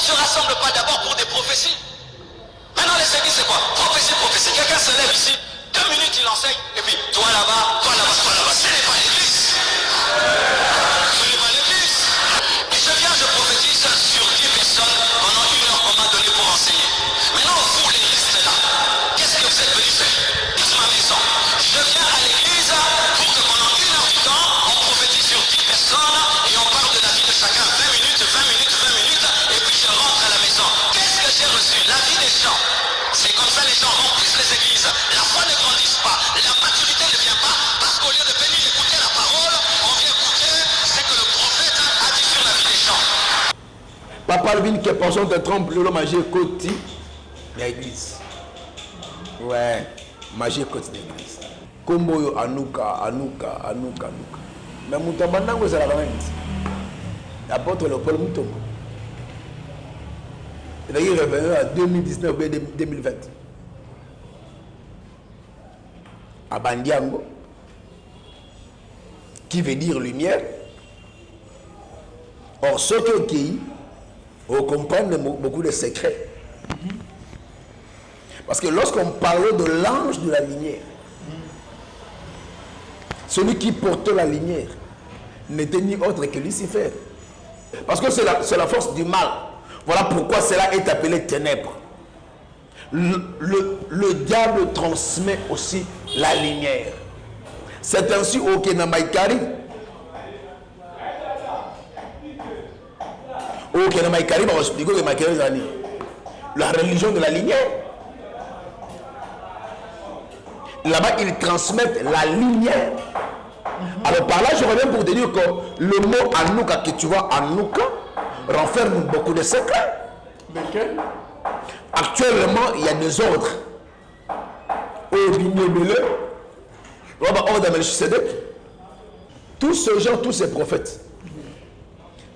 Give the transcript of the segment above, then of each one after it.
se rassemble pas d'abord pour des prophéties? Maintenant, les églises, c'est quoi? Prophétie, prophétie. Quelqu'un se lève ici, 2 minutes, il enseigne, et puis toi là-bas, toi là-bas, toi là-bas. Ce n'est pas l'église. Ce n'est pas l'église. Et je viens, je prophétise sur 10 personnes pendant 1 heure qu'on m'a donné pour enseigner. Maintenant, vous, l'église, là, qu'est-ce que vous êtes venus faire? Dites ma maison. Je viens à l'église pour que pendant 1 heure du temps, on prophétise sur 10 personnes et on parle de la vie de chacun. 20 minutes, 20 minutes, 20 minutes, et puis je rentre à la maison. Qu'est-ce que j'ai reçu? La vie des gens. C'est comme ça les gens remplissent les églises. La foi ne grandit pas. La maturité ne vient pas parce qu'au lieu de venir écouter la parole, on vient écouter ce que le prophète a dit sur la vie des gens. Papa Alvin qui est pensant de trompe le manger côté l'église. Ouais, manger côté l'église. Comme yo Anouka. Mais Moutomba nango c'est la même. L'apôtre Léopold Moutomba. Il est revenu à 2019 ou 2020. À Bandiango, qui veut dire lumière. Or, ceux qui comprennent beaucoup de secrets. Parce que lorsqu'on parlait de l'ange de la lumière, celui qui portait la lumière n'était ni autre que Lucifer. Parce que c'est la force du mal. Voilà pourquoi cela est appelé ténèbres. Le diable transmet aussi la lumière. C'est ainsi au Kenamaikari. Au Kenamaikari, on va expliquer que Maikari Zani. La religion de la lumière. Là-bas, ils transmettent la lumière. Alors par là, je reviens pour te dire que le mot Anouka que tu vois, Anouka, renferme beaucoup de secrets. Lesquels? Actuellement, il y a des ordres. Tous ces gens, tous ces prophètes,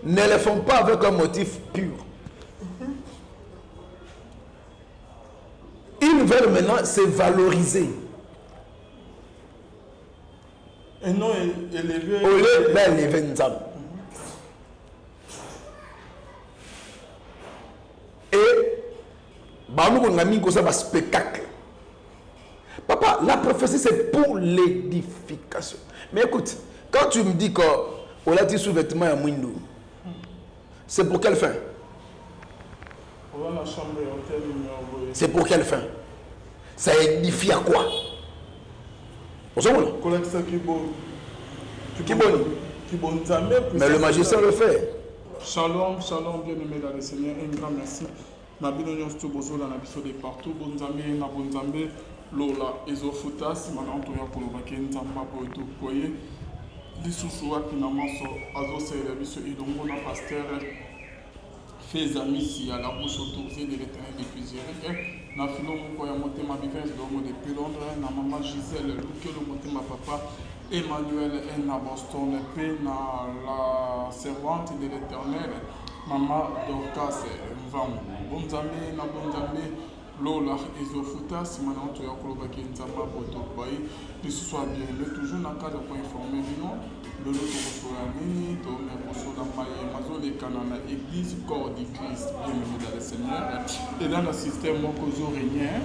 ne les font pas avec un motif pur. Ils veulent maintenant se valoriser. Et non élever. Au lieu d'élever une âme. Et on a mis un spectacle. Papa, la prophétie c'est pour l'édification. Mais écoute, quand tu me dis qu'on a dit sous-vêtement à Mouindou, c'est pour quelle fin? C'est pour quelle fin? Ça édifie à quoi? Mais le magicien le fait. Shalom, shalom, bien-aimé dans le Seigneur, un grand merci. Nabino tout bozo dans l'abisso de partout, bonzambe, na bonzambe, lola, ezofuta, si maintenant tu as pour le vaquer, nzamba, pour tout koye. L'issousoua qui n'a pas azo c'est l'abisso et donc on a pasteur fait amis si à la bouche autorisée de l'éternel depuis Zéré. Na filo mon koya monté ma bifesse d'homme depuis Londres, na maman Gisèle, Luke le monté ma papa. Emmanuel est à Boston, paix na la servante de l'éternel, maman Dorcas, bonzamé, na bonzamé, lola, ezofuta, si maintenant tu as colobaki nzamba pour ton pays, que ce soit bien aimé, toujours dans le cadre pour informer, non, le lot pour la mini, mais pour la maille, mazo les canons, église, corps du Christ, bien aimé dans le Seigneur, et dans le système, mon cause rien,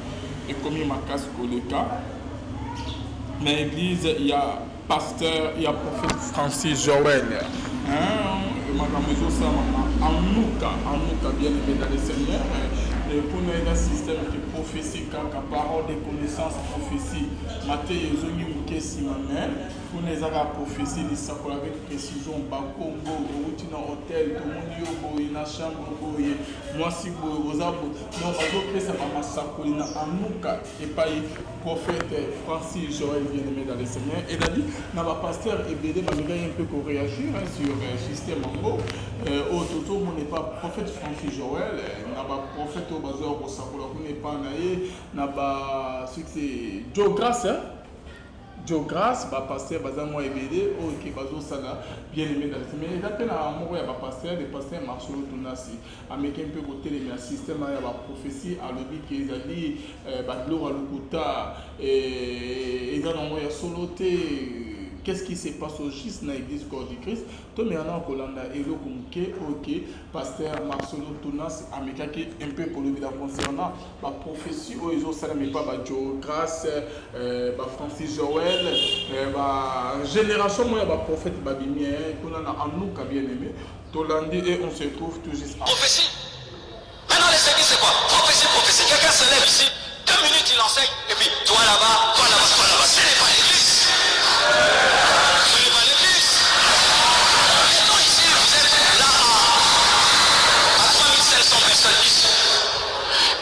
et comme il m'a cassé le cas. Mais l'église, il y a pasteur, il y a prophète Francis Joël. Madame Zosa, Anouka, bien aimé dans le Seigneur. Et pour nous, il y a un système de prophétie, quand la parole de connaissance, prophétie, Matthieu, Zoni, Moukessi, ma mère. Pour nous, il y a la prophétie, il y a avec précision, Bakongo, routine hôtel, tout le monde, il y a une chambre, moi, si vous avez non, ça va massacrer, il y a Anouka, et pas prophète Francis Joël, bien aimé dans le Seigneur. Et d'ailleurs, notre pasteur Ebédé m'a un peu pour réagir sur le système en gros. Au Toto, on n'est pas prophète Francis Joël, notre prophète au bazar au Sakola, on n'est pas naïe, notre succès Joe Grace, Joe Grace, pasteur bazar moi Ebédé, qui bazar ça bien aimé dans le Seigneur. Et d'après la mort, il y a pasteur, le pasteur Marcelo Tunasi, américain peut voter les systèmes, il y a la prophétie à l'objet qui est allé, Badlo à l'Okuta, et dans le soloté. qu'est-ce qui se passe au juste dans l'église corps de Christ. Tout maintenant Kolanda et le ok pasteur Marcelo Tunas amekaki un peu pour le concernant la prophétie où ils ont salamé pas Joe Grace Francis Joël génération moi ba prophète babimien Kolanda Anouka bien aimé Tolandi et on se trouve tout juste à prophétie. Maintenant les églises c'est quoi? Prophétie. Quelqu'un se lève ici, 2 minutes il enseigne et puis toi là-bas. Ce n'est pas l'église. Ce n'est pas l'église. Maintenant ici, vous êtes là à 3500 personnes ici.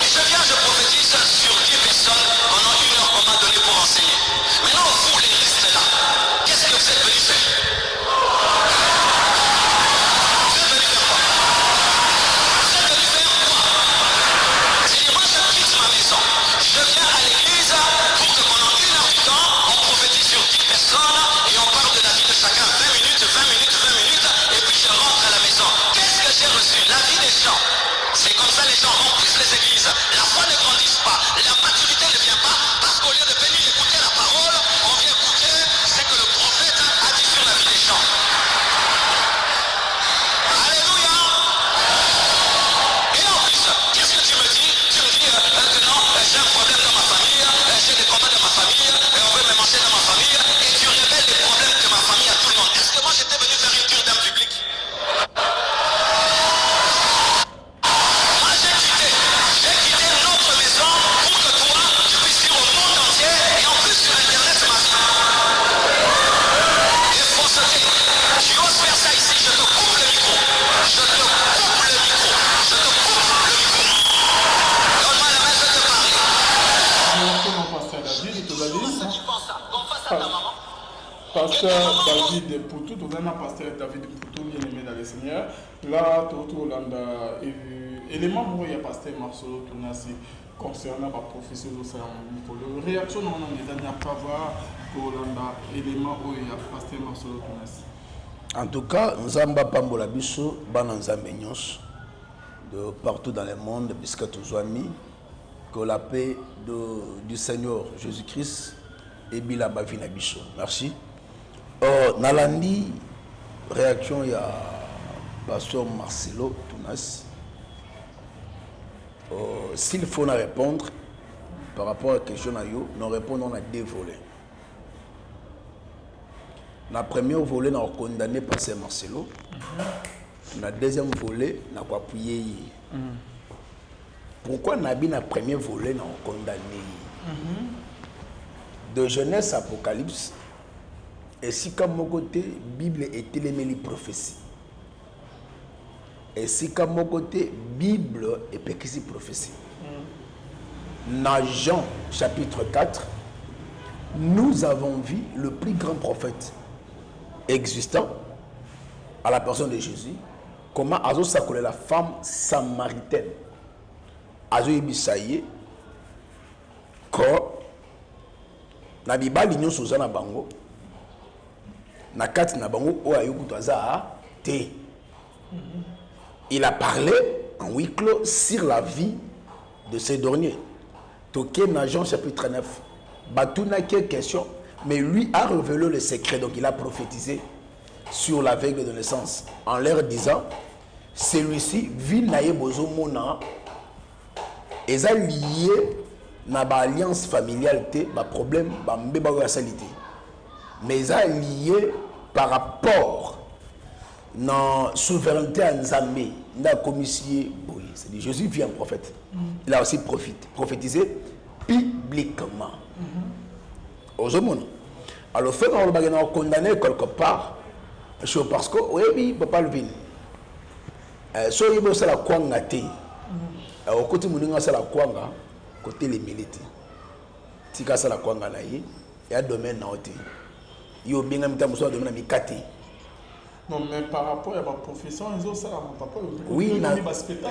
Et je prophétise sur 10 personnes pendant 1 heure qu'on m'a donné pour enseigner. Maintenant, vous les restes là. Qu'est-ce que vous êtes venus faire? Vous êtes venus faire quoi? Vous êtes venus faire quoi? C'est moi je quitte ma maison. Je viens à l'église pour que pendant 1 heure du temps, on prophétise sur 10 personnes et on parle de la vie de chacun 20 minutes, et puis je rentre à la maison. Qu'est-ce que j'ai reçu? La vie des gens. C'est comme ça les gens remplissent les églises. La foi ne grandit pas, la maturité ne vient pas, parce qu'au lieu de venir écouter la parole, on vient écouter ce que le prophète a dit sur la vie des gens. Alléluia. Et en plus, qu'est-ce que tu me dis? Tu me dis que non, j'ai un problème dans ma famille, j'ai des combats dans ma famille, et on veut me manger dans ma famille, et tu révèles les problèmes de ma famille à tout le monde. Est-ce que moi j'étais venu faire une cure d'un public? Moi j'ai quitté notre maison pour que toi, tu puisses dire au monde entier, et en plus sur internet ma vie. Et fausseté, tu oses faire ça ici, je te coupe le micro. Donne-moi la main, je vais te parler. Pasteur David Poutou, tout un pasteur David Poutou, bien aimé dans le Seigneur. Là, tout Hollanda, élément pour il y a pasteur Marcelo Tunasi concernant la prophétie de Saint Nicolas. Réaction, on a déjà pas voir Hollanda, élément où il y a pasteur Marcelo Tunasi. En tout cas, nous avons Pambola Bisso, de partout dans le monde, puisque tous amis, que la paix du Seigneur Jésus-Christ et Bila Bavina Bisso. Merci. Nalandi, réaction, il y a pasteur Marcelo Tunas. S'il faut nous répondre par rapport à la question, nous répondons à 2 volets. La première volet, nous avons condamné pasteur Marcelo. La deuxième volet, nous avons appuyé. Pourquoi nous avons le premier volet, nous avons condamné? De Genèse Apocalypse, et si comme mon côté, Bible est les prophéties. Et si comme mon côté, Bible est péquisi prophétie. Dans Jean chapitre 4, nous avons vu le plus grand prophète existant à la personne de Jésus, comment Azo s'accordait la femme samaritaine. Azo Ibisaye, quand na Bible l'union Suzana Bango, na kati na Bango o ayukutu aza te. Il a parlé en huis clos sur la vie de ces derniers. Toké na Jean chapitre 9. Batuna quelle question, mais lui a révélé le secret, donc il a prophétisé sur l'aveugle de naissance en leur disant, celui-ci vit naïe bozo mona, et ça lié na ba alliance familiale te, ba problème, ba mbeba ya salité. Mais ça lié par rapport na souveraineté en Nzambe, na commissie boy. C'est-à-dire Jésus vit en prophète. Il a aussi prophétisé publiquement. Aux hommes. Alors fait qu'on va condamner quelque part, parce que oui, papa le vin. So il veut ça la kwanga te. Au côté moninga ça la kwanga, côté les militaires. Tika ça la kwanga na yi, ya domaine na ote. Yo binga mitamu so domaine na mikate. Non, mais par rapport à ma profession, ils ont ça à mon papa. Oui,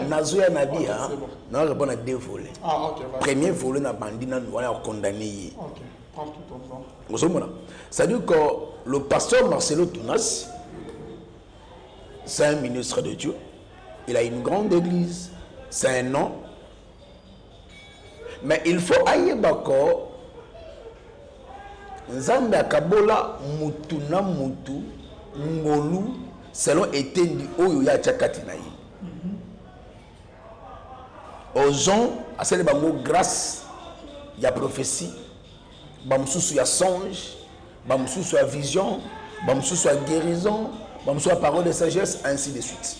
Nazoya Nabi, nous avons 2 volets. Ah, ok. Premier volet, nous avons condamné. Ok, prends tout ton temps. C'est-à-dire que le pasteur Marcelo Tunas, c'est un ministre de Dieu. Il a une grande église. C'est un nom. Mais il faut ailler d'accord. Nzambe akabola mutu na mutu ngolu selon etendi oyo ya chakati na ye. Aux gens, à celle bango grâce, il y a prophétie, bamsusu ya songe, bamsusu ya vision, bamsusu ya guérison, bamsusu ya parole de sagesse, ainsi de suite.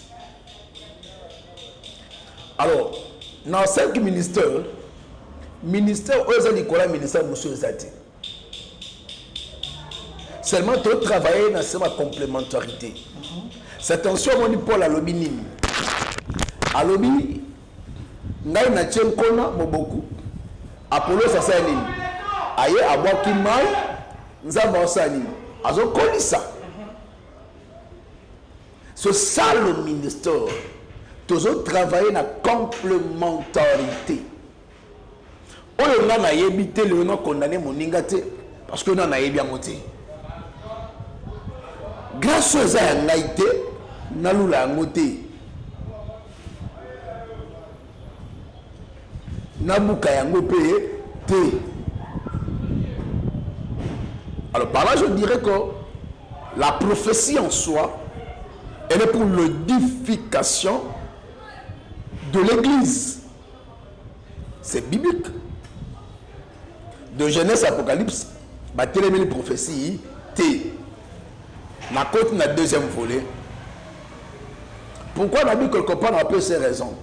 Alors, dans 5 ministères, ministère aux Nicolas, ministère monsieur Zati. Seulement tu travailler dans cette complémentarité. C'est attention mon Paul Alobi. Alobi, ngai na tiem kona moboku. Apollo sasa nini? Aye abwaki mai, nzamba osani. Azo kolisa. C'est ça le ministère. Toujours travailler dans la complémentarité. On a évité le nom condamné mon ingate parce que nous en avons bien monté. Grâce à ça, nous avons été, nous avons monté. Nous avons payé. Alors par là, je dirais que la prophétie en soi, elle est pour l'édification de l'église. C'est biblique. De Genèse à Apocalypse, les prophéties, la côte n'a deuxième volet. Pourquoi on a dit quelque part on a peu ces raisons?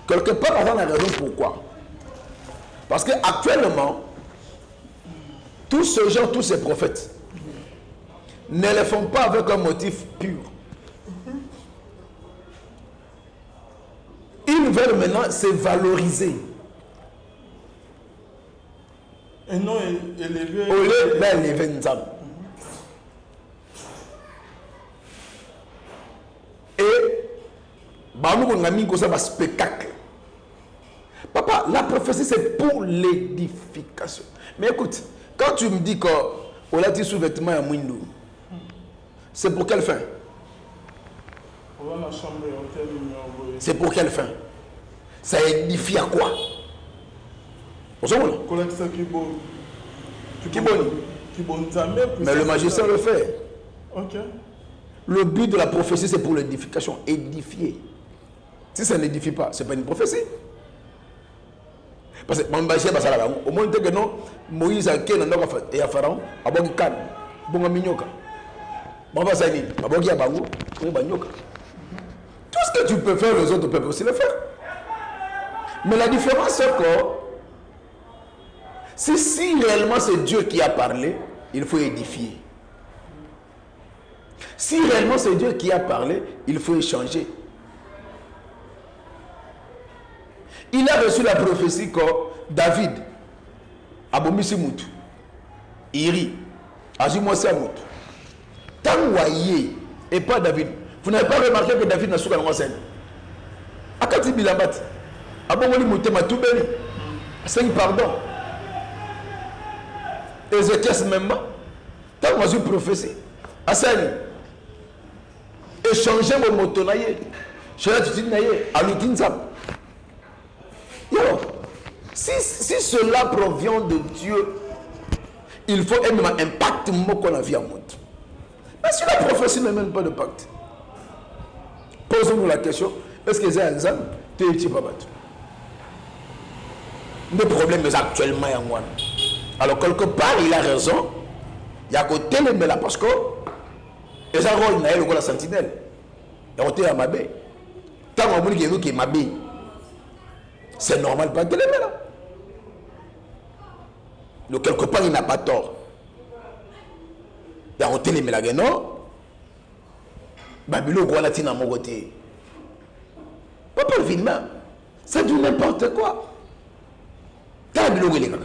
Quelque part on a raison pourquoi? Parce que actuellement, tous ces gens, tous ces prophètes, ne les font pas avec un motif pur. Ils veulent maintenant se valoriser. Et non élever. Au lieu d'élever une âme. Et, on a mis un spectacle. Papa, la prophétie c'est pour l'édification. Mais écoute, quand tu me dis qu'on a dit sous-vêtement à Mouindou, c'est pour quelle fin? C'est pour quelle fin? Ça édifie à quoi? Mais le magicien le fait. Okay. Le but de la prophétie, c'est pour l'édification. Édifier. Si ça n'édifie pas, ce n'est pas une prophétie. Parce que au moins, que non, Moïse a été et à Pharaon, à Bongikan, Bongaminyoka. Tout ce que tu peux faire, les autres peuvent aussi le faire. Mais la différence, c'est que si réellement c'est Dieu qui a parlé, il faut édifier. Si réellement c'est Dieu qui a parlé, il faut échanger. Il a reçu la prophétie que David, Abomisi Moutou, Iri, Azimosia Moutou, Tangwaye, et pas David. Vous n'avez pas remarqué que David n'a pas de Akati Bilabat, Abomoli Mouté Matoubeli, 5 pardon. Ézéchias même, tant que une prophétie, Asani, échanger mon motonaye, si cela provient de Dieu, il faut un impact qu'on a vu en monde. Mais si la prophétie ne mène pas de pacte, posons-nous la question, est-ce que c'est un examen? Tu es pas battu. Le problème est actuellement en moi. Alors quelque part il a raison. Il y a côté mais là parce que les rôle n'a pas la sentinelle. Il y a côté à Mabé. Tant qu'on dit que qui Mabé, c'est normal pas de là. Donc quelque part il n'a pas tort. Il y a côté mais là non. Babylone quoi la tina mon côté. Pas pour le c'est du n'importe quoi. Babylone les gars.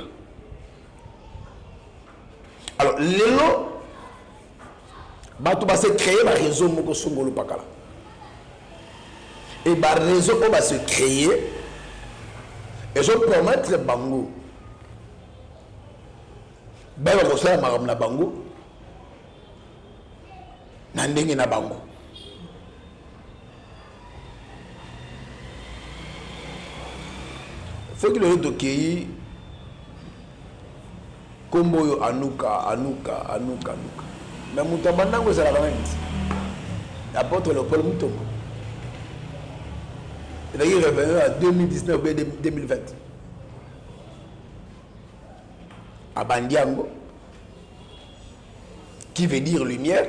Alors, l'élo, va se créer un réseau moko songolo pakala. Et le réseau va se créer et je promettre bango. Ben va faire maram na bango. Nandenge na bango. Faut que le dossier Komboyo Anouka. Mais Moutambandango, c'est la même. Apôtre Léopold Mutombo. Il est revenu à 2019 2020. À Bandiango, qui veut dire lumière.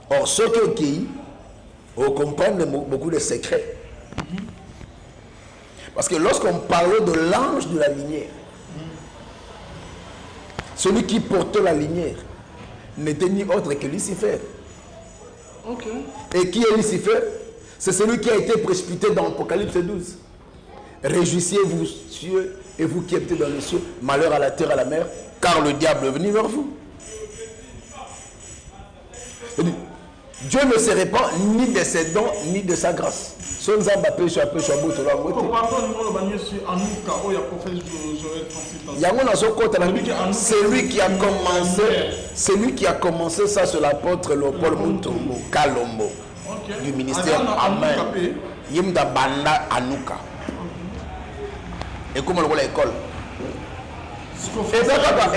Or, ceux qui comprennent beaucoup de secrets. Parce que lorsqu'on parlait de l'ange de la lumière, celui qui portait la lumière n'était ni autre que Lucifer. Ok. Et qui est Lucifer? C'est celui qui a été précipité dans l'Apocalypse 12. Réjouissez-vous, cieux, et vous qui êtes dans les cieux, malheur à la terre, à la mer, car le diable est venu vers vous. Dieu ne se répand ni de ses dons, ni de sa grâce. C'est lui qui a commencé ça, c'est l'apôtre Léopold Mutombo Kalombo du ministère Amen. Yimda Banda Anouka. Et comment on voit l'école? Et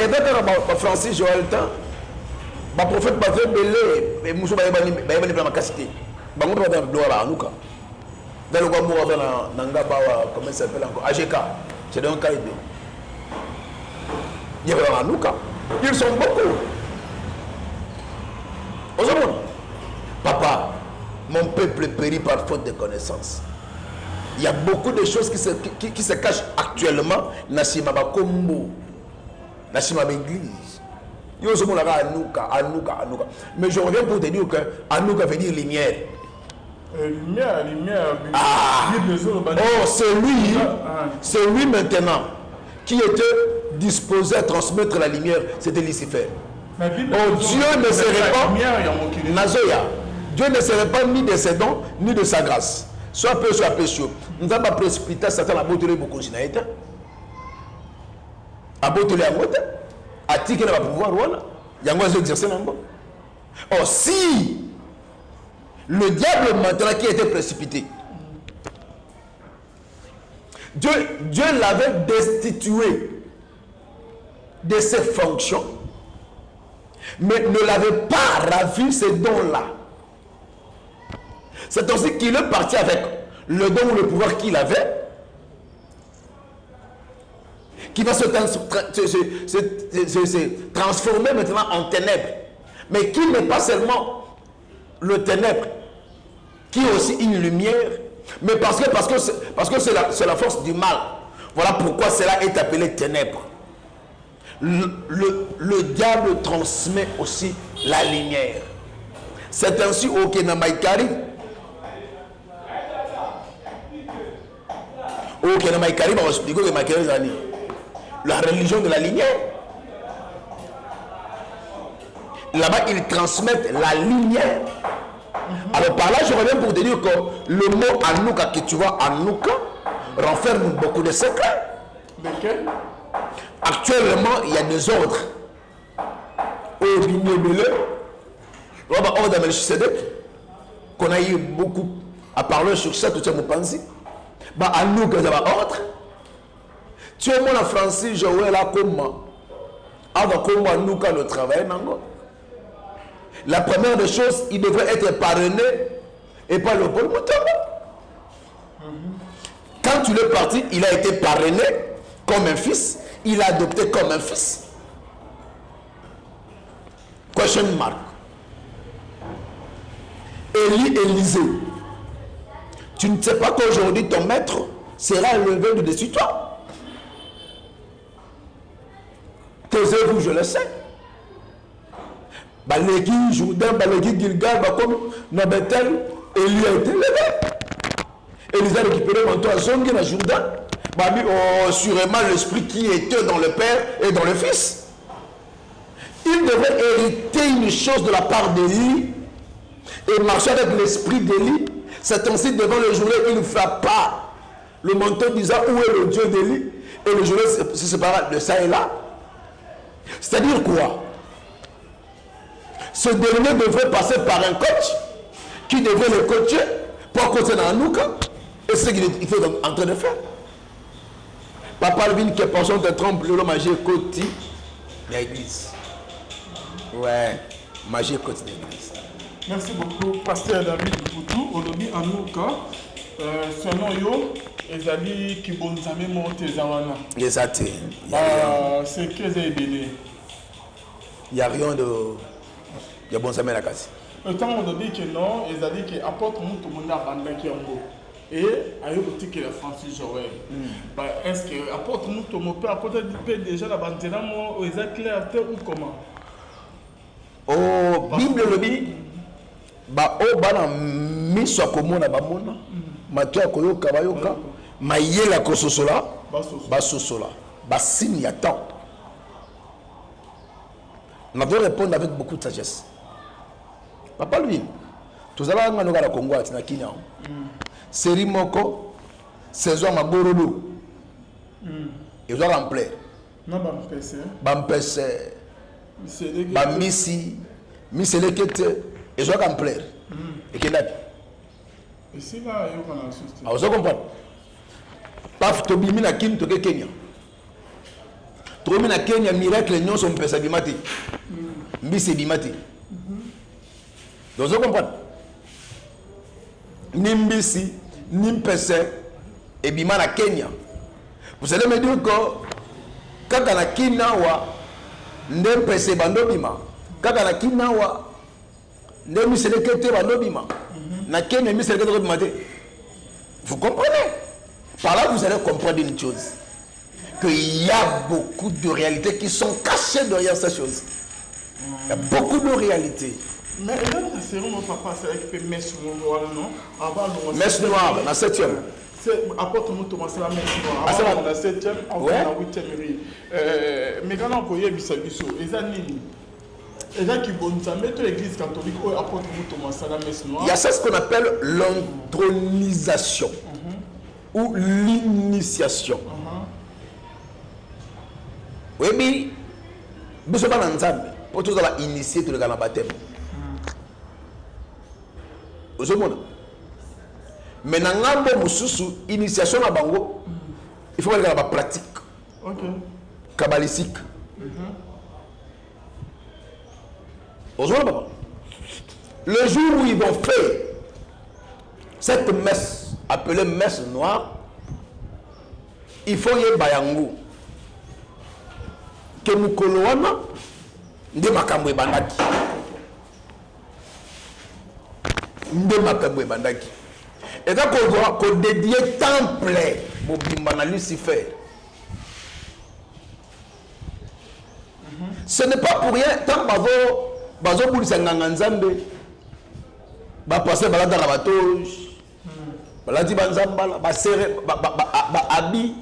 d'accord, Francis Joël Tan. Le prophète m'a fait belé et Moussou Baïbani dans ma cacité. Bango va dans le bloc à Anouka. Dans le Guamou, dans Nangabawa, comment ça s'appelle encore? AGK. C'est dans un cas. Il y a vraiment Anouka. Ils sont beaucoup. Aujourd'hui, papa, mon peuple périt par faute de connaissance. Il y a beaucoup de choses qui se cachent actuellement. Nassima Bakombo, Nassima Église. Mais je reviens pour te dire que Anouka veut dire lumière. Lumière. Ah. Oh, c'est lui maintenant qui était disposé à transmettre la lumière. C'était Lucifer. Oh, Dieu ne serait pas Nazoya. Dieu ne serait pas ni de ses dons, ni de sa grâce. Soit peu, soit péché. Nous avons précipité Satan à Botolé beaucoup de Naïta. À Botolé à Mota. À Tiki n'a pas pouvoir, voilà. Il y a un exercice en bas. Oh, si le diable maintenant qui a été précipité, Dieu l'avait destitué de ses fonctions, mais ne l'avait pas ravi ces dons-là. C'est aussi qu'il est parti avec le don ou le pouvoir qu'il avait, qui va se transformer maintenant en ténèbres, mais qui n'est pas seulement le ténèbre, qui est aussi une lumière, mais parce que c'est la force du mal. Voilà pourquoi cela est appelé ténèbres. Le diable transmet aussi la lumière. C'est ainsi au Kenamaïkari. Au Kenamaïkari, on va expliquer que Maïkari Zani. La religion de la lumière. Là-bas, ils transmettent la lumière. Alors par là, je reviens pour te dire que le mot Anouka que tu vois, Anouka, renferme beaucoup de secrets. Lesquels? Actuellement, il y a des ordres. Au Bignébélé, qu'on a eu beaucoup à parler sur ça, tout ça, mon pensée. Anouka, ça va ordre. Tu es moi la Francis, je vois là comment. Avant comment Anouka le travail, non? La première des choses, il devrait être parrainé et pas le Paul Mutombo. Quand il est parti, il a été parrainé comme un fils, il a adopté comme un fils. Question mark. Élisée, tu ne sais pas qu'aujourd'hui ton maître sera élevé de dessus toi. Taisez-vous, je le sais. Balégui, Jourdain, Balégui, Gilgal, Bakom, Nabetel, Élie a été levé. Élisée a récupéré mon toit à Zongi, à Jourdain. Sûrement l'esprit qui était dans le Père et dans le Fils. Il devait hériter une chose de la part d'Élie et marcher avec l'esprit d'Élie. C'est ainsi devant le journée, il ne frappa le manteau disant où est le Dieu d'Élie, et le journée se sépara de ça et là. C'est-à-dire quoi? Ce dernier devrait passer par un coach qui devrait le coacher pour coacher dans Anouka. Et c'est ce qu'il est en train de faire. Papa Alvin qui est personne te trompe, le manger côté de l'église. Ouais, manger côté de l'église. Merci beaucoup, Pasteur David Poutou. Aujourd'hui, en nous cas, selon yo, ezali qui bonzame monte zawana. Exact. C'est que j'ai donné. Il n'y a rien de. Il y a bon ça, mais la casse. Le temps on dit que non, ezali qui apporte tout le monde à Bandaki Ango. Et ayo côté que la Francis Joël. Est-ce que apporte tout le monde peut apporter déjà la bande là moi exact clair ou comment? Oh, Bible le dit. Ba o bana miso komona ba mona. Mato akoyoka bayoka. Mayela kososola. Ba sosola. Ba signe ya temps. On doit répondre avec beaucoup de sagesse. Papa lui, tous allons nous la Congo à Kenya. Série moko, saison ma borolo. Ils doivent remplir. Non, bampese. Bampese. Bamisi, miselekete. Ils doivent remplir. Et que là. Ici là, il y a un souci. Ah, vous comprenez? Paf tobimi na Kim toke Kenya. Tomi na Kenya miracle non son pesa bimati. Mbisi bimati. Donc vous comprenez? Nimbisi, nimpese et bima na Kenya. Vous allez me dire que quand on a Kinawa, nimpese bando bima. Quand on a Kinawa, nimselekete bando bima. Na Kenya miselekete bima. Vous comprenez? Par là vous allez comprendre une chose. Qu'il y a beaucoup de réalités qui sont cachées derrière ces choses. Il y a beaucoup de réalités. Mais là, c'est mon papa, c'est avec le messe noire, non? Avant le messe noire, la 7e. Apporte-nous Thomas, c'est la messe noire. Avant la 7e, avant la 8e. Mais quand on a biso, les années, et là qui vont nous mettre l'église catholique, apporte-nous Thomas, c'est la messe noire. Il y a ça ce qu'on appelle l'entronisation ou l'initiation. Oui, mais nous sommes ensemble pour tous initier tout le gars dans le baptême. Vous savez, mais dans l'initiation, initiation à Bango, il faut faire la pratique kabbalistique. Vous savez, le jour où ils vont faire cette messe appelée messe noire, il faut y aller Bayango. Que mukolo wana nde makambo ebandaki et donc on dédier temple mobimba na Lucifer. Ce n'est pas pour rien tant bazo bulisa nganga nzambe ba passer balada na batoge baladi banzamba ba serre ba abi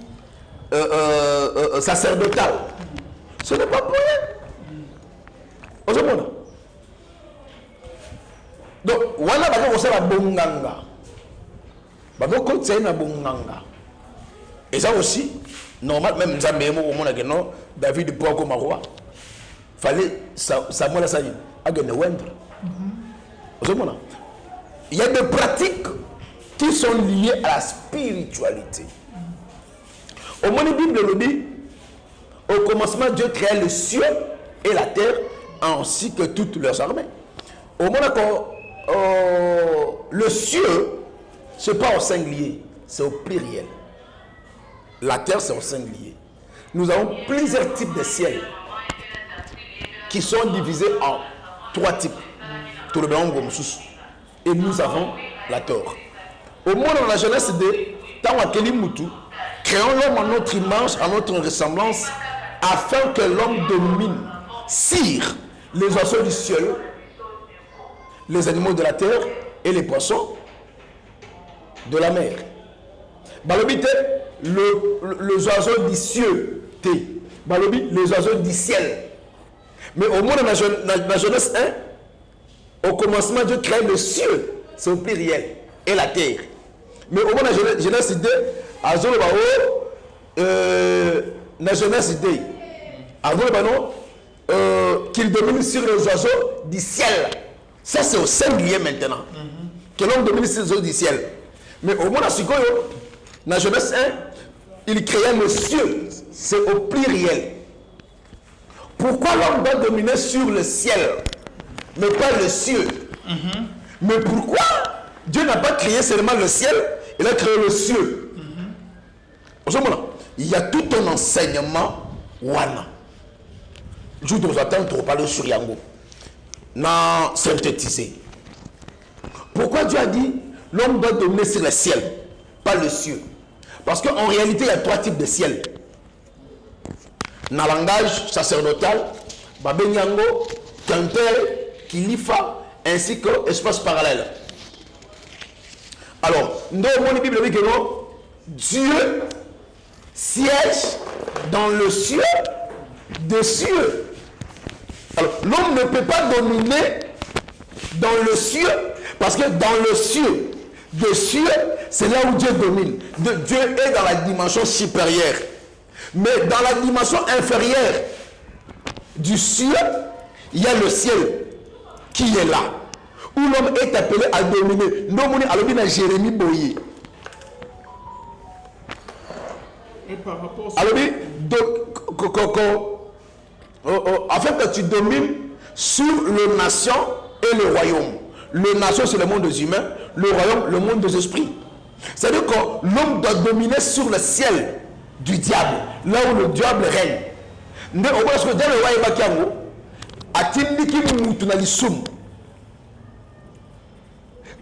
sacerdotal. Ce n'est pas pour rien. Donc, voilà, on a bonganga. Et ça aussi, normal, même David Poko Marois, fallait Samuel Saïd, il y a des pratiques qui sont liées à la spiritualité. Au moins, la Bible le dit. Au commencement, Dieu créa le ciel et la terre, ainsi que toutes leurs armées. Au moment le ciel, ce n'est pas au singulier, c'est au pluriel. La terre, c'est au singulier. Nous avons plusieurs types de ciels qui sont divisés en 3 types. Et nous avons la terre. Au moment de la jeunesse de Tawakeli Moutou, créons l'homme à notre image, à notre ressemblance, afin que l'homme domine, sire les oiseaux du ciel, les animaux de la terre et les poissons de la mer. Balobi les oiseaux du ciel, Balobi les oiseaux du ciel. Mais au moins dans la jeunesse 1, au commencement Dieu crée le ciel, c'est au pluriel, et la terre. Mais au moins dans la jeunesse 2, à Zolobao, la jeunesse 2, avant qu'il domine sur les oiseaux du ciel. Ça c'est au singulier maintenant. Que l'homme domine sur les oiseaux du ciel. Mais au moins dans la jeunesse 1, Il créa le ciel. C'est au pluriel. Pourquoi l'homme doit dominer sur le ciel, mais pas le ciel? Mais pourquoi Dieu n'a pas créé seulement le ciel, il a créé le ciel. Il y a tout un enseignement wana. Je vous attends pour parler sur Yango. Non, synthétiser. Pourquoi Dieu a dit l'homme doit dominer sur le ciel, pas le ciel? Parce qu'en réalité, il y a 3 types de ciel. Dans le langage sacerdotal, Babenyango, Kanter, Kilifa, ainsi que espace parallèle. Alors, dans la Bible dit que Dieu siège dans le ciel des cieux. Alors, l'homme ne peut pas dominer dans le ciel, parce que dans le ciel des cieux, c'est là où Dieu domine. Dieu est dans la dimension supérieure. Mais dans la dimension inférieure du ciel, il y a le ciel qui est là, où l'homme est appelé à dominer. Nous, à Jérémie Boyer. Et par rapport à alors, afin que tu domines sur les nations et le royaume. Le nation, c'est le monde des humains. Le royaume, le monde des esprits. C'est-à-dire que l'homme doit dominer sur le ciel du diable, là où le diable règne.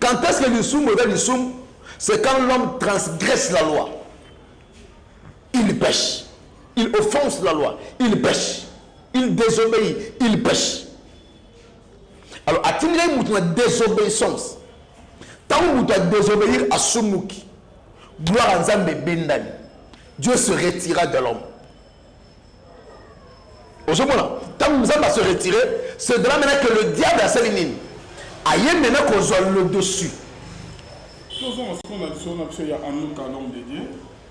Quand est-ce que l'issum est l'issum? C'est quand l'homme transgresse la loi. Il pêche. Il offense la loi. Il pêche. Il désobéit. Il pêche. Alors, à tirer une désobéissance. Tant que vous doit désobéir à Sumuki, gloire à Nzambe Bendani, Dieu se retira de l'homme. Au moment tant que Nzambe va se retirer, c'est de là maintenant que le diable a sa ligne. Aïe maintenant qu'on soit le dessus. il y a Anouka, l'homme de Dieu.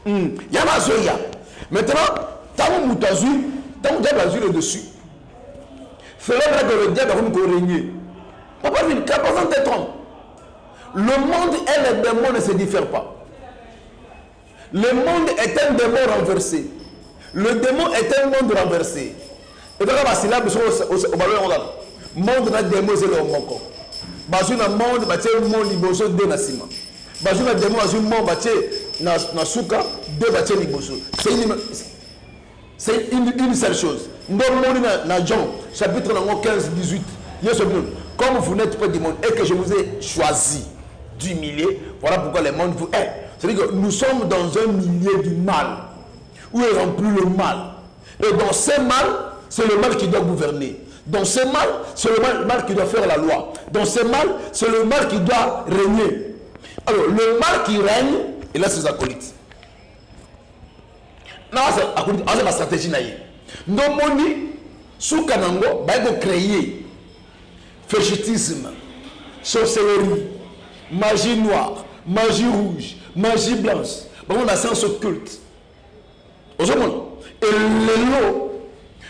Il y a ma zoya. Maintenant, tant que le diable a vu le dessus, fais-le que le diable va régner. Papa, il n'y a pas de trompe. Le monde et le démon ne se diffèrent pas. Le monde est un démon renversé. Le démon est un monde renversé. Et donc, c'est là que au ballon monde na démon c'est le moko. Bazuna monde batie monde liboso de nasima. Bazuna démon bazuna monde batie na suka de batie liboso. C'est une seule chose. Nous monde na Jean chapitre 15-18. Comme vous n'êtes pas du monde et que je vous ai choisi du milieu, voilà pourquoi le monde vous est. C'est-à-dire que nous sommes dans un milieu du mal, où est rempli le mal. Et dans ce mal, c'est le mal qui doit gouverner. Dans ce mal, c'est le mal qui doit faire la loi. Dans ce mal, c'est le mal qui doit régner. Alors, le mal qui règne, et là, c'est les acolytes. Non, c'est la stratégie. Nous, sous Kanango, il faut créer fétichisme, sorcellerie, magie noire, magie rouge, magie blanche. On a sens occulte. Et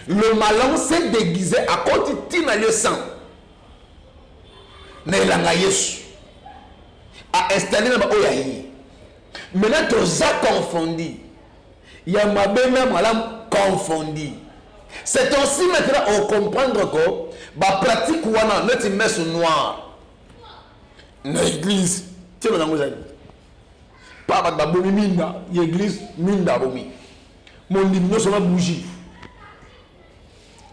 le malin s'est déguisé à côté de le sang. Mais il a a installé dans le Oyahi. Maintenant, tu as confondu. Il y a ma belle madame confondu. C'est aussi maintenant on comprendre que la pratique wana notre messe noire dans l'église tu sais dans pas ba bomi minda l'église minda bomi mon limno sur la bougie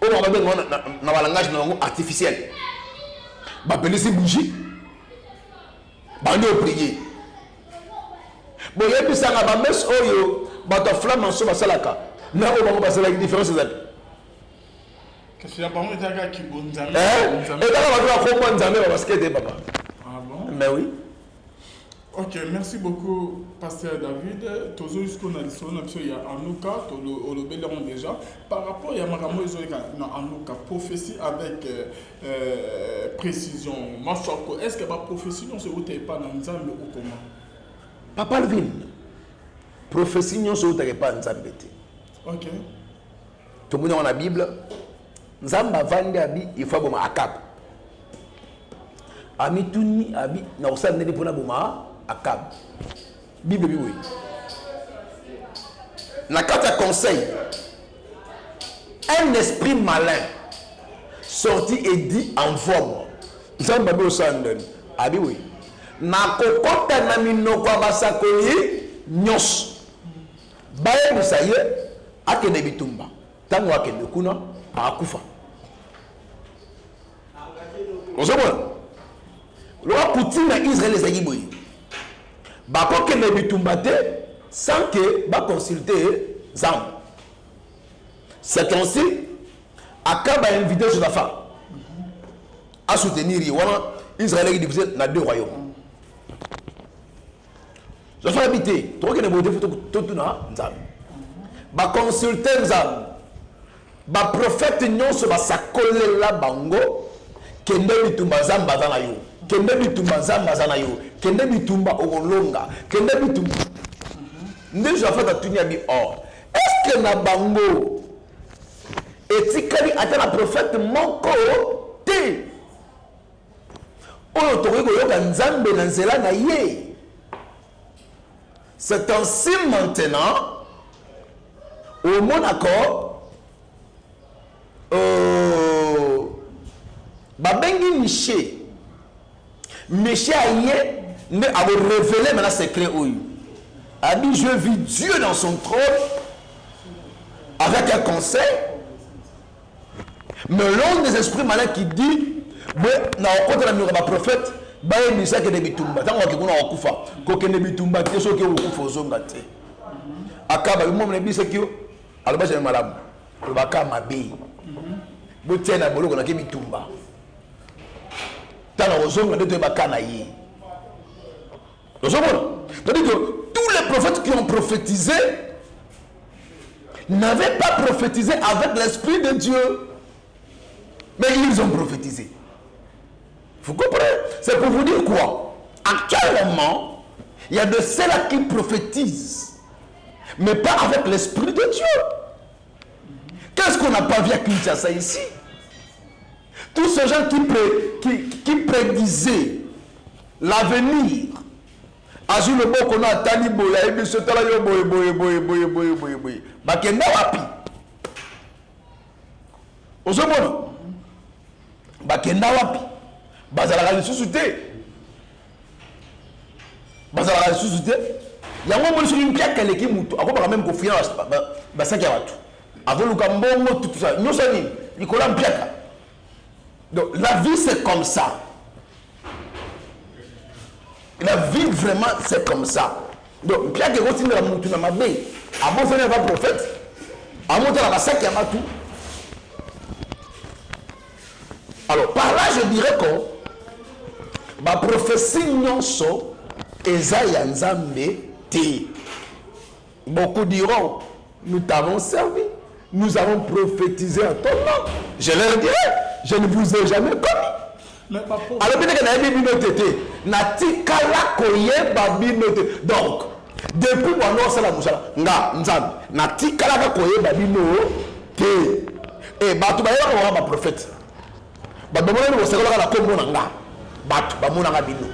on va bien dans langage artificiel ba appeler ces bougies ba nous prier bon il y a plus ça ba messe oyo ba ta flamme en soi salaka na on va passer la différence c'est qu'est-ce qu'il y a pas moi qui bon nzambe et là on va comprendre nzambe parce que des papa ah bon mais oui. Ok, merci beaucoup, Pasteur David. Toujours jusqu'au il y a Anouka, on le bénéron déjà. Par rapport à Maramo, Anouka, prophétie avec précision. Est-ce que la prophétie, non, c'est où tu n'es pas dans Nzambe ou comment? Papa Levin, prophétie, non, c'est où tu n'es pas dans Nzambe. Ok. Tout le monde dans la Bible, Nzambe vandi abi, il faut boma Akab. Ami tuni abi, na osam ne pona boma Akab. Bible oui. la carte à conseil, un esprit malin sorti et dit envoie-moi. Zambabi osanden. Abi oui. Na kokota na minoko basakoli nyos. Baye musaye akende bitumba. Tango akende kuna akufa. Ozomona. Loi Poutine Israël les ayiboyi. Bako kende bitumba te sans que ba consulter Zam. C'est ainsi Akaba invité sur la femme à soutenir Israël qui divisé dans 2 royaumes. Je vais habiter. Toi qui ne veux pas tout na Zam. Ba consulter Zam. Ba prophète nyon se ba sakole la bango kende bitumba Zam bazana yo. Kende bitumba Zam bazana yo. Kende bitumba okolonga. Kende bitumba. Déjà fait atunya bi or. Est-ce que na bango etikali ata na prophète moko te oyo tokoki koyoka nzambe na nzela na ye? C'est ainsi maintenant au Monaco babengi Miché aye ne a révélé maintenant secret oyo a dit je vis Dieu dans son trône avec un conseil. Mais l'un des esprits malins qui dit na okota na miro ba prophète ba emisa ke de bitumba tango ke kuna okufa ko ke ne bitumba te so ke okufa ozonga te akaba mo mne bisa ki aloba je malamu ba ka mabe bo tena boloko na ke bitumba tana ozonga de ba kana yi ozomona. C'est-à-dire que tous les prophètes qui ont prophétisé n'avaient pas prophétisé avec l'esprit de Dieu. Mais ils ont prophétisé. Vous comprenez? C'est pour vous dire quoi? Actuellement, il y a de ceux-là qui prophétisent, mais pas avec l'esprit de Dieu. Qu'est-ce qu'on n'a pas vu à Kinshasa ici? Tous ces gens qui prédisaient l'avenir. Azul le bon qu'on a tani boya et ce tala yo boy. Bakenda wapi? Ozomona. Bakenda wapi? Bazala la suscité. Bazala la suscité. Yango mo sur une pièce qu'elle qui mutu. Ako même confiance ba saki ya watu. Avant le kambongo tout ça. Nyo sani, Nicolas Mpiaka. Donc la vie c'est comme ça. La vie vraiment c'est comme ça. Donc Pierre qui continue à monter dans ma baie, à bon faire un prophète, à monter dans la sac à tout. Alors par là je dirais que ma prophétie non so Esaïa Nzambe te. Beaucoup diront nous t'avons servi, nous avons prophétisé à ton nom. Je leur dirai, je ne vous ai jamais commis. Alors peut-être que na bibi noté nati kala koye babi noté. Donc depuis moi ça la musala nga nzambe nati kala koye babi noté. Et batu ba yaba ba prophète ba bomona ni bosakola la kombo na nga batu ba mona nga bino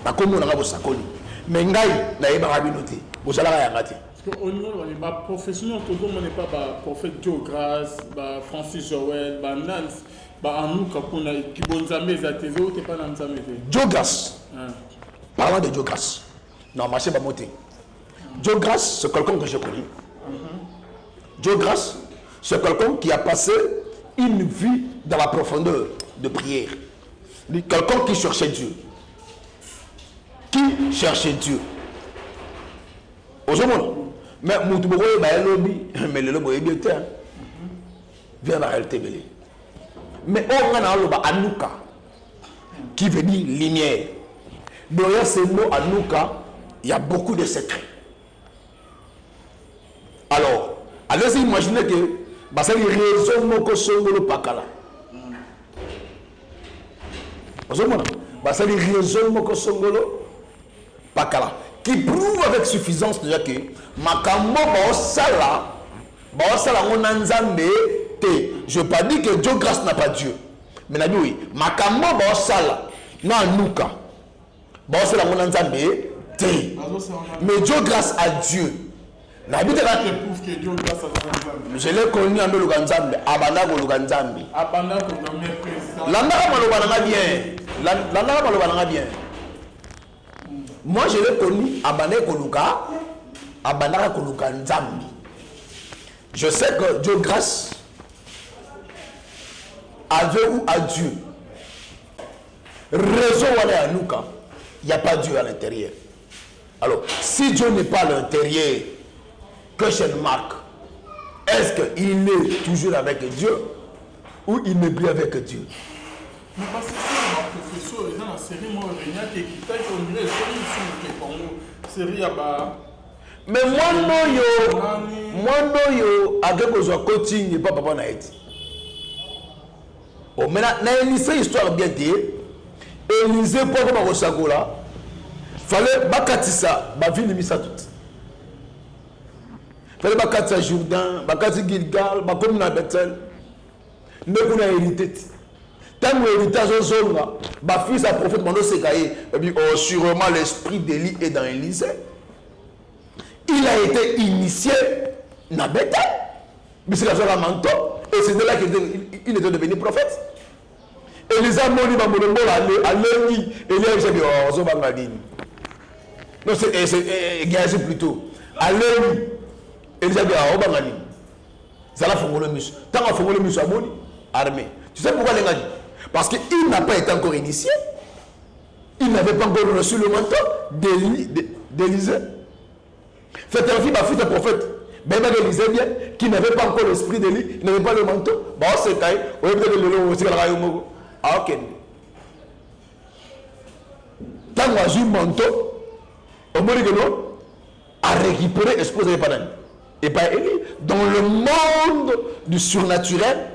ba kombo na nga bosakoli mais ngai na yeba babi noté bosala ya ngati. Parce qu'au niveau de la professionnel, tout le monde n'est pas le prophète Joe Grace, Francis Joël, Nance, Anouka, qui bonzame les athéos, t'es pas dans le Joe Grace. Parlant de Joe Grace. Non, marché pas monter. Joe Grace, c'est quelqu'un que je connais. Joe Grace, c'est quelqu'un qui a passé une vie dans la profondeur de prière. Quelqu'un qui cherchait Dieu. Qui cherchait Dieu. Aujourd'hui, mais Moutoubourou est lobby, mais le lobby est bien. Viens la réalité belé. Mais on a un Anouka qui veut dire lumière. Derrière ce mot Anouka, il y a beaucoup de secrets. Alors, allez-y imaginer que c'est les raisons moko songolo pakala. C'est les raisons moko songolo pakala. Qui prouve avec suffisance déjà que makambo baosala ngona nzambe te. Je veux pas dire que Dieu grâce n'a pas Dieu. Mais nabi oui, makambo baosala na nuka baosala ngona nzambe te. Mais Dieu grâce à Dieu. Je prouve que Dieu grâce à je l'ai connu en Luganzambe, Abana Luganzambe. Abana comme mes présidents. L'andara Malobananga bien. L'andara Malobananga bien. Moi je l'ai connu Abana Koluka, Abana Koluka Nzambi. Je sais que Dieu grâce à Dieu ou à Dieu. Raison à Nuka, il n'y a pas Dieu à l'intérieur. Alors, si Dieu n'est pas à l'intérieur, que je ne marque, est-ce qu'il est toujours avec Dieu ou il n'est plus avec Dieu? Mais parce que c'est ma professeur, il y a une série, moi, il y a des qui on dirait, c'est une série à bas. Mais moi, non, avec vos coaching, n'est pas papa naïti. Oh, maintenant, dans une histoire bien dit, Élysée, pour comme au Sagola, fallait bakatissa, ville mis ça tout. Fallait bakatissa Jourdain, bakatissa Gilgal, bakom na Bethel. Ne qu'on a hérité. Tant que l'héritage au zone là, ma fils a prophète Mando Sekaye, et puis sûrement l'esprit d'Élie est dans Élysée. Il a été initié na Bethel, mais c'est la joie à manteau, et c'est de là qu'il était devenu prophète. Élisa moni ba molombo à l'œil, Élie a dit oh zo bangadini. Non c'est Gazi plutôt. À l'œil, Élisa a dit oh bangadini. Ça la fongolo miso. Tant que fongolo miso amoni armée. Tu sais pourquoi les gars? Parce qu'il n'a pas été encore initié. Il n'avait pas encore reçu le manteau d'Élysée. Faites un fils, ma fille est prophète. Même Élysée bien, qui n'avait pas encore l'esprit d'Élie, il n'avait pas le manteau. Bah c'est taille. On peut le long aussi la rayon. Ah ok. Tant qu'on a eu le manteau, au moins que non, à récupérer exposé les pananes. Et pas Élie. Dans le monde du surnaturel,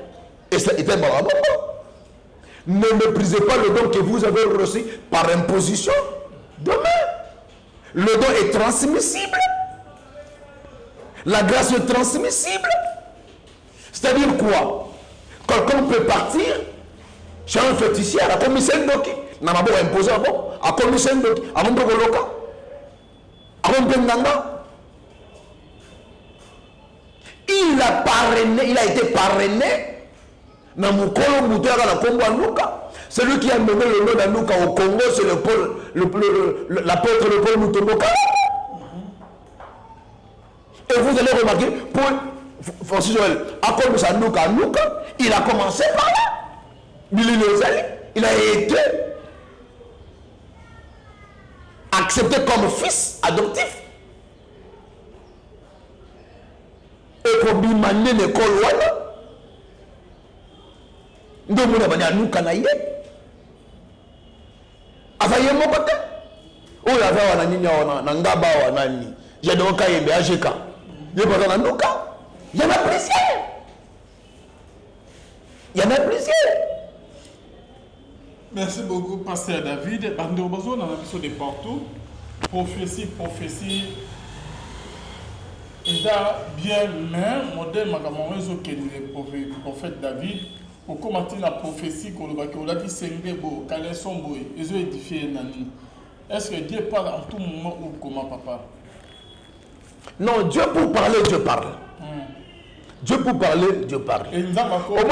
et ça était malade. Ne méprisez pas le don que vous avez reçu par imposition. Demain, le don est transmissible. La grâce est transmissible. C'est-à-dire quoi? Quelqu'un peut partir chez un fétichier à la commission d'Oki. N'a pas imposé à bon. À la commission d'Oki. À mon local. À mon Benganga. Il a été parrainé. Dans mon colo mouteur à la Congo Anuka. Celui qui a mené le nom d'Anuka au Congo, c'est l'apôtre Paul Mutomboka. Et vous allez remarquer, pour Francis Joël, à cause de Anuka, il a commencé par là. Il a été accepté comme fils adoptif. Et pour bimaner l'école, donc on a dit à nous canaïe. Avaye mon côté. Oh la va wana nini wana nangaba wana nani. J'ai donc à yembe ajeka. Yé pas dans nous cas. Il y en a plusieurs. Il y en a plusieurs. Merci beaucoup, Pasteur David. Bando Bazo, dans la mission de partout. Prophétie. Il a bien, mais modèle Magamorezo qui est le prophète David. Au commenter la prophétie qu'on a dit Sengebo, Kalesombo, ils ont édifié Nani. Est-ce que Dieu parle en tout moment ou comment, papa? Non, Dieu pour parler, Dieu parle. Dieu pour parler, Dieu parle. Et nous avons au moins,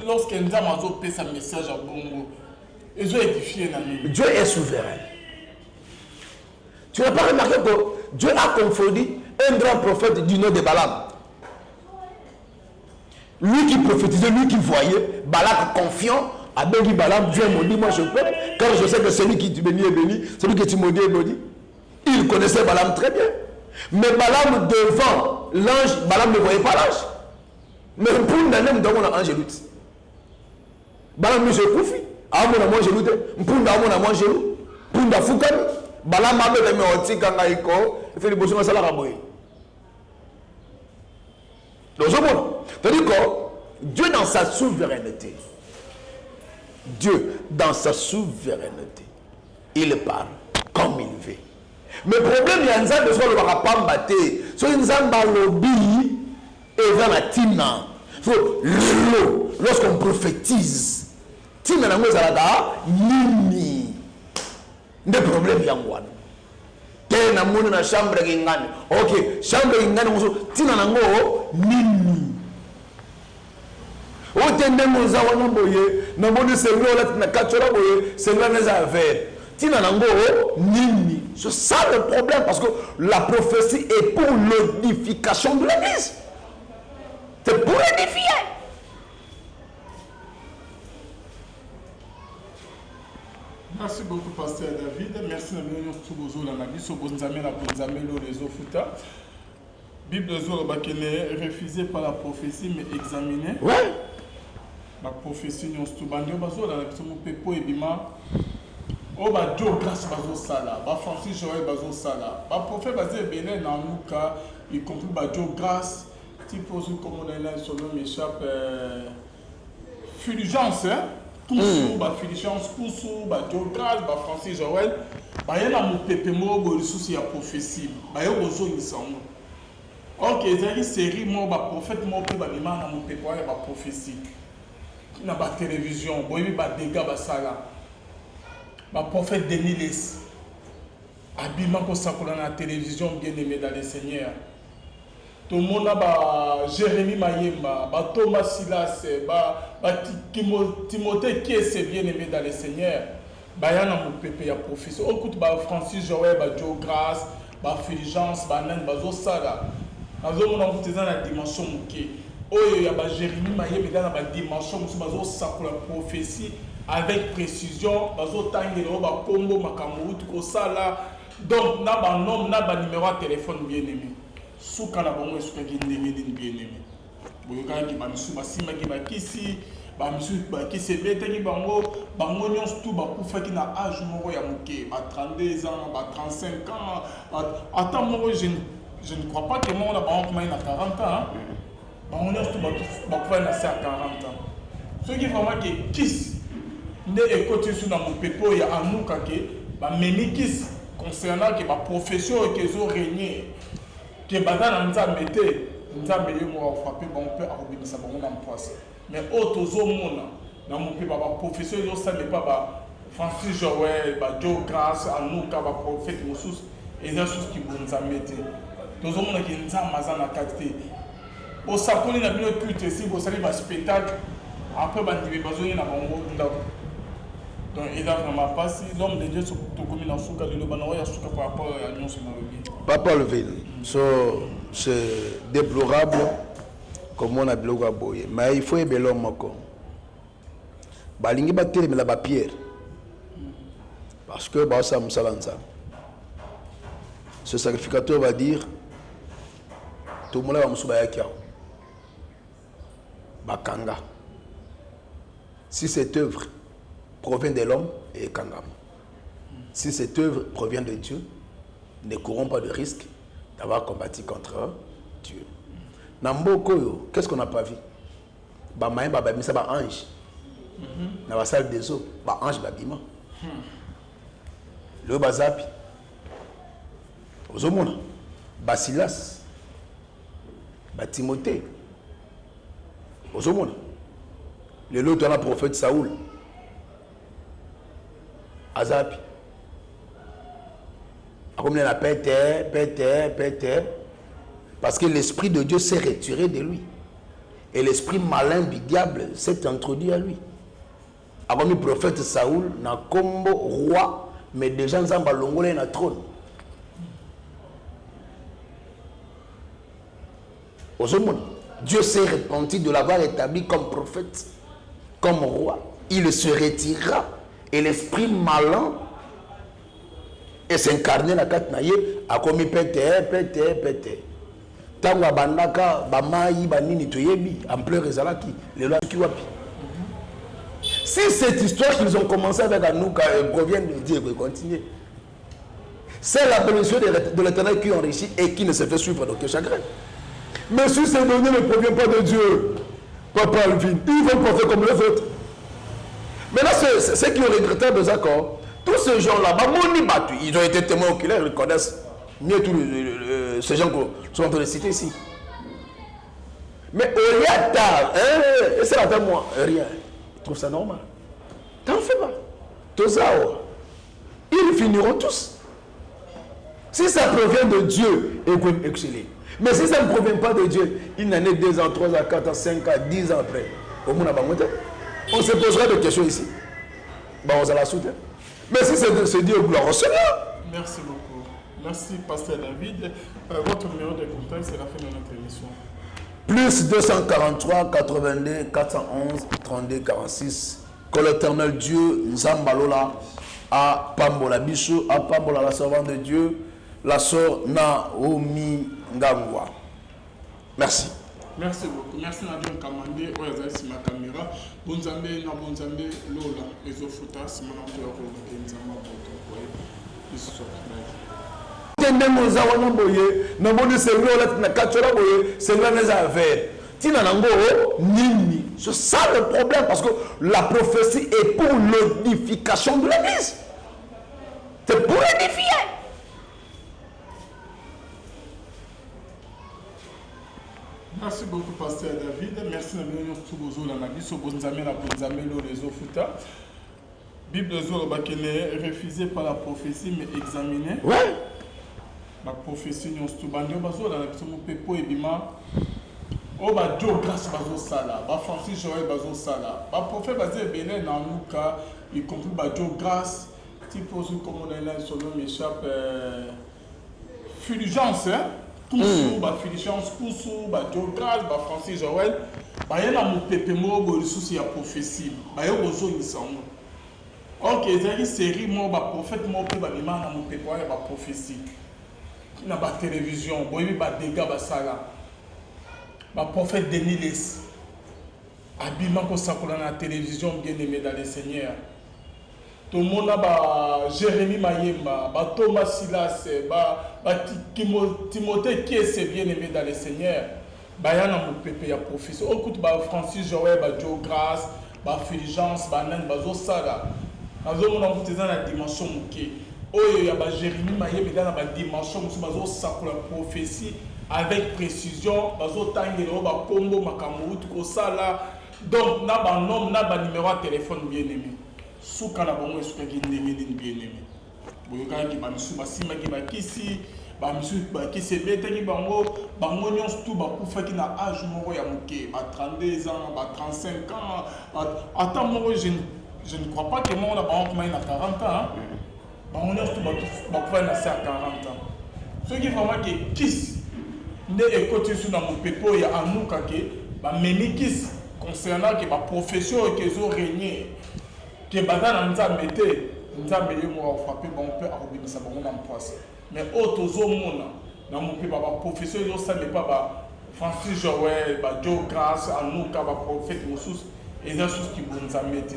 lorsque nous avons fait un message à Bongo, ils ont édifié Nani. Dieu est souverain. Tu n'as pas remarqué que Dieu a confondu un grand prophète du nom de Balaam. Lui qui prophétisait, lui qui voyait, Balak confiant, a dit Balaam, Dieu maudit, moi je peux, car je sais que celui qui tu bénis est béni, celui que tu maudis est maudit. Il connaissait Balaam très bien. Mais Balaam devant l'ange, Balaam ne voyait pas l'ange. Mais pour nous, on a angélut. Balaam se confie. Ah, mon amour, angélut. Pour nous, on a mangé. Pour nous, Foukan. Balaam a fait des outils quand il fait des besoins de salaire à boire. Donc, c'est-à-dire que Dieu dans sa souveraineté, il parle comme il veut. Mais le problème, il y a un zan de soi, le rapam batté. So, une zan dans lobby, et dans la tina. So, lorsqu'on prophétise, tina nango ezalaka nini nde problème yango wana te namoni na chambre kingani. Ok, chambre kingani moso tina nango nini ote ndenge oza wana boye namoni sengo olati na katola boye sengo neza affaire tina nango nini. C'est ça le problème, parce que la prophétie est pour l'édification de l'église. C'est pour l'édifier. Merci beaucoup, Pasteur David. Merci à Bible est refusée par la prophétie, mais examinée. Ouais. La prophétie, nous oh bah Joe grâce bazo sala bah Francis Joël bazo sala bah prophète basé Bénin dans Luca y compris bah Joe grâce type aussi comme on a là son nom m'échappe fulgence hein poussou bah fulgence poussou bah Joe grâce bah Francis Joël bah y a mon pépé mo bo souci à prophétie bah y a bozo ni sango. OK c'est une série mo bah prophète mo pe bah bima na mon pépé bah prophétie na ba télévision boy bah dégâts bah sala. Ma prophète Denis Les, habillement pour ça qu'on a la télévision, bien aimé dans les Seigneurs. Tout le monde a Jérémie Mayemba, Thomas Silas, Timothée qui est bien aimé dans les Seigneurs. Il y a un pépé à professeur. On écoute Francis Joël, Joe Grace, Fulgence, Nan, Sara. Nous avons la dimension mouké. Il y a Jérémie Mayemba dans la dimension, ça pour la prophétie. Avec précision, Combo, Makamou, Kosala. Donc, n'a pas nom, n'a pas numéro de téléphone bien aimé. Sous Kanabongo, est-ce qu'il y a bien aimé? Boyoka qui m'a mis sous ma sima qui m'a kisi, bah monsieur qui s'est bêté, bango, bango nyons tout, bah pour faire qu'il a âge, moi ya mouké, bah 32 ans, bah 35 ans. Attends, moi je ne crois pas que moi on a bango comme il a 40 ans. Bah on nyons tout, bah pour faire à 40 ans. Ceux qui vraiment qui kiss. Ne écoute sur dans mon pépo il y a un nous kake ba mémikis concernant que ma profession qu'ils ont régné que badana nza mete nza meilleur moi frapper bon peut arrober ça bon en poisse mais autres au monde dans mon pépo ba profession ils ont ça mais pas ba Francis Joël ba Joe Grace à nous ka ba prophète Moussous et des choses qui vont nza mete tous au monde qui nza mazana qualité au sakoli na bino culte si vous savez ba spectacle après ba ndibe besoin na bango ndako. Donc, il a vraiment passé l'homme de Dieu sur tout comme il a souka de l'Obanawa, il a souka par rapport à nous sur le Papa Leville, c'est déplorable comme on a bloqué à Boye. Mais il faut aimer l'homme encore. Balingi batteri mais la pierre. Parce que ça me salanza. Ce sacrificateur va dire tout le monde va me soubayer kia. Bakanga. Si cette œuvre provient de l'homme et Kangam. Si cette œuvre provient de Dieu, ne courons pas de risque d'avoir combattu contre Dieu. Nambokoyo, qu'est-ce qu'on n'a pas vu? Bamaï babami ça ba ange. Dans la salle des eaux, ba ange babima. Le bazapi. Ozomona. Basilas. Ba Timothée. Ozomona. Le lot de la prophète Saoul. Azapi. Comme il a pété. Parce que l'esprit de Dieu s'est retiré de lui. Et l'esprit malin du diable s'est introduit à lui. Comme le prophète Saoul, n'a comme roi, mais déjà nous avons longolé na trône. Dieu s'est repenti de l'avoir établi comme prophète, comme roi. Il se retirera. Et l'esprit malin et s'incarner la carte naïe a commis pété. Tanga bandaka bamayi banini toyebi ampleur ezalaki les lois qui wapi. Si cette histoire qu'ils ont commencé avec Anouka provient de Dieu et continue, c'est la bénédiction de l'Éternel qui enrichit et qui ne se fait suivre d'aucun chagrin. Mais si ces données ne proviennent pas de Dieu, Papa Alvin, ils vont porter comme les autres. Mais là, ceux qui ont regretté des accords, tous ces gens-là, ils ont été témoins oculaires, ils connaissent mieux tous ces gens qui sont en train de citer ici. Mais au lieu tard, et c'est là moi, rien. Je trouve ça normal. T'en fais pas. Tout ça, ils finiront tous. Si ça provient de Dieu, ils peuvent exceller. Mais si ça ne provient pas de Dieu, une année, 2 ans, 3 ans, 4 ans, 5 ans, 10 ans après, on se posera des questions ici. Bah, on va la soutenir. Mais si c'est Dieu, gloire au Seigneur. Merci beaucoup. Merci, Pasteur David. Votre numéro de contact, c'est la fin de notre émission. Plus 243 82 411 32 46. Que l'éternel Dieu Nzambalola a Pambola Bichou, a Pambola la servante de Dieu, la sœur Naomi Ngangwa. Merci. Merci beaucoup. Merci Nadion Kamande, Oyaza Sima Kamera, Bonzambe, Nabonzambe, Lola, Ezofuta, Simon Antoyo, Nzamba, Boto, Iso. Tende mozawana boye, namoni senglo la na kachola boye, sengla neza affaire. Tina nango nini. C'est ça le problème parce que la prophétie est pour l'édification de l'église. C'est pour l'édifier. Merci beaucoup, Pasteur David. Merci à nous tous les gens qui sont les Ofuta. Bible est refusée par la prophétie, mais examinée. Ouais. La prophétie, nous sommes tous les gens oh bah Dieu grâce bazo sala ba Francis Joël bazo sala ba prophète basé Bénin dans Luka y compris ba Dieu grâce type aussi comme on a là sur le m'échappe fulgence hein poussou ba fulgence poussou ba Dieu grâce ba Francis Joël ba yana mo pépé mo bo souci ya prophétie ba yo bozo ni sango OK ezali série mo ba prophète mo pe ba bima na mo pépé ya ba prophétie na ba télévision boyebi ba dégâts ba sala. Ma prophète Denis Les Abima Kosakola na télévision bien aimé dans le Seigneur. Tout le monde a Jérémie Mayemba, Thomas Silas, Timothée qui est bien aimé dans le Seigneur. Bayana mon pépé ya professeur. Écoute Francis Joël, Joe Grace, Fulgence, Nan, Sara. Azo mon amour dans la dimension muké. Oyo ya Jérémie Mayemba dans la dimension muké Sakola prophétie. Avec précision, bazo tangelo ba kombo makamou tout ça là. Donc na ba nom na ba numéro de téléphone bien aimé. Souka na bongo souka ki ndenge bien aimé. Boyoka ki ba misu ba sima ki ba kisi, ba misu ba kisi betaki bango nyons tout ba kufa ki na âge moko ya muké, ba 32 ans, ba 35 ans. Attends moi je ne crois pas que moi on a ba on na 40 ans. Ba nyons tout ba kufa na 40 ans. Ce qui vraiment que kiss ne écoute sur mon pépo ya anuka ke ba memikis concernant que ba profession que zo régner que badana nzambe te nzambe ye mo frapper bon peut arobimisa bon na poisse mais auto zo mona na mon pe ba profession yo ça n'est pas ba Francis Joël ba Joe Grace anuka ba prophète musus et ça chose qui bon nzambe te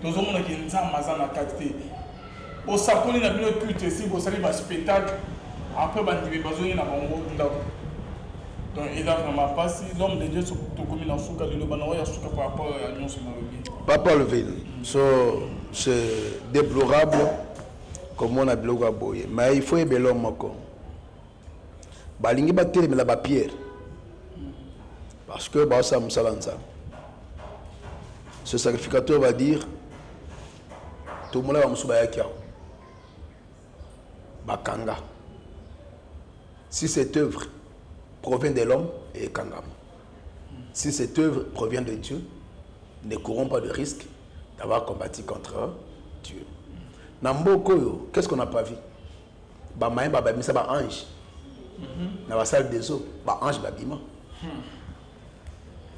to zo mona ki nzamba za na kakte o sakoni na bino culte si bo sali ba spectacle après ba ndibe bazo na bango ndako. Donc, il a vraiment passé. L'homme de Dieu, c'est comme il a souka de l'Obanoa, il a souka par rapport à l'Union sur le Papa Levé, c'est déplorable comme on a bloqué à Boye. Mais il faut aimer l'homme encore. Balingi Batel, mais la pierre. Parce que ça me salanza. Ce sacrificateur va dire tout le monde va me soubailler à Bakanga. Si cette œuvre provient de l'homme et Kangam. Si cette œuvre provient de Dieu, ne courons pas de risque d'avoir combattu contre Dieu. Nambokoyo, qu'est-ce qu'on n'a pas vu? Bamaï, babamisa, ba ange. Dans la salle des eaux, ba ange, babima.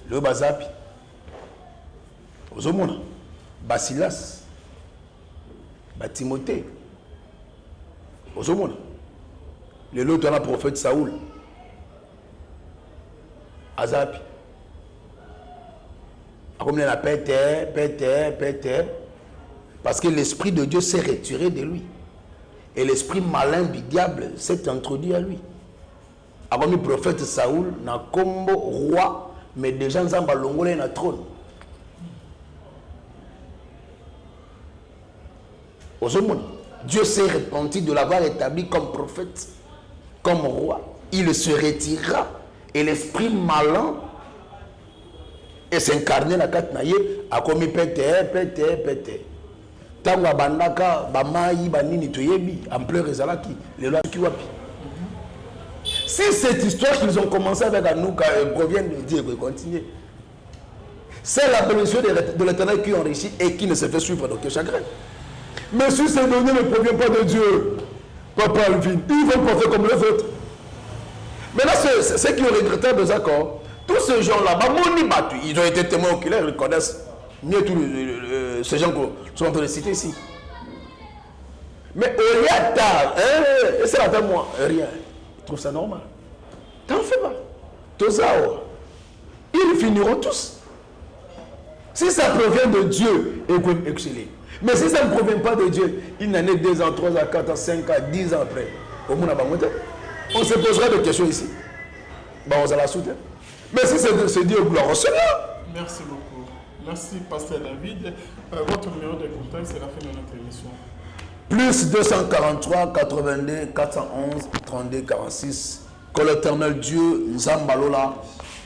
Le bazapi. Ozomona. Basilas. Ba Timothée. Ozomona. Le lot de la prophète Saoul. Azapi. Comme il a pété. Parce que l'esprit de Dieu s'est retiré de lui. Et l'esprit malin du diable s'est introduit à lui. Avant le prophète Saoul, n'a comme roi, mais déjà nous avons longolé na trône. Dieu s'est repenti de l'avoir établi comme prophète, comme roi. Il se retirera. Et l'esprit malin et s'incarner la carte naïe a commis pété. Tant à bandaka, bamaï, banini, toyebi, ampleur ezalaki, les lois qui wapi. Si cette histoire qu'ils ont commencé avec Anouka provient de Dieu, et continue. C'est la bénédiction de l'Éternel qui enrichit et qui ne se fait suivre d'aucun chagrin. Mais si ces données ne proviennent pas de Dieu, Papa Alvin, ils vont porter comme les autres. Mais là, c'est qui ont regretté des accords. Tous ces gens-là, ils ont été témoins oculaires, ils connaissent mieux tous ces gens qui sont en train de citer ici. Mais au lieu tard, et c'est la moi, rien. Ils trouvent ça normal. T'en fais pas. Tous ça, ils finiront tous. Si ça provient de Dieu, ils peuvent exceller. Mais si ça ne provient pas de Dieu, une année, 2 ans, 3 ans, 4 ans, 5 ans, 10 ans après, on se posera des questions ici. On va la soutenir. Mais si c'est Dieu, gloire au Seigneur. Merci beaucoup. Merci, Pasteur David. Votre numéro de contact, c'est la fin de notre émission. Plus 243 82 411 32 46. Que l'Éternel Dieu, Nzambalola,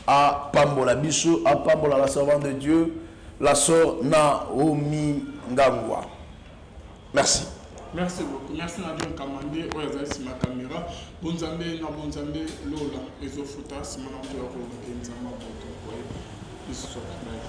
à Pambola Bichou, à Pambola, la servante de Dieu, la sœur Naomi Ngangwa. Merci. Merci beaucoup. Merci Nadine Kamande, Oyaza Sima Kamera, Bonzambe, Nabonzambe, Lola, Ezofuta, Simon Antoine, Nzamba, Boto, Isu Sokinaï.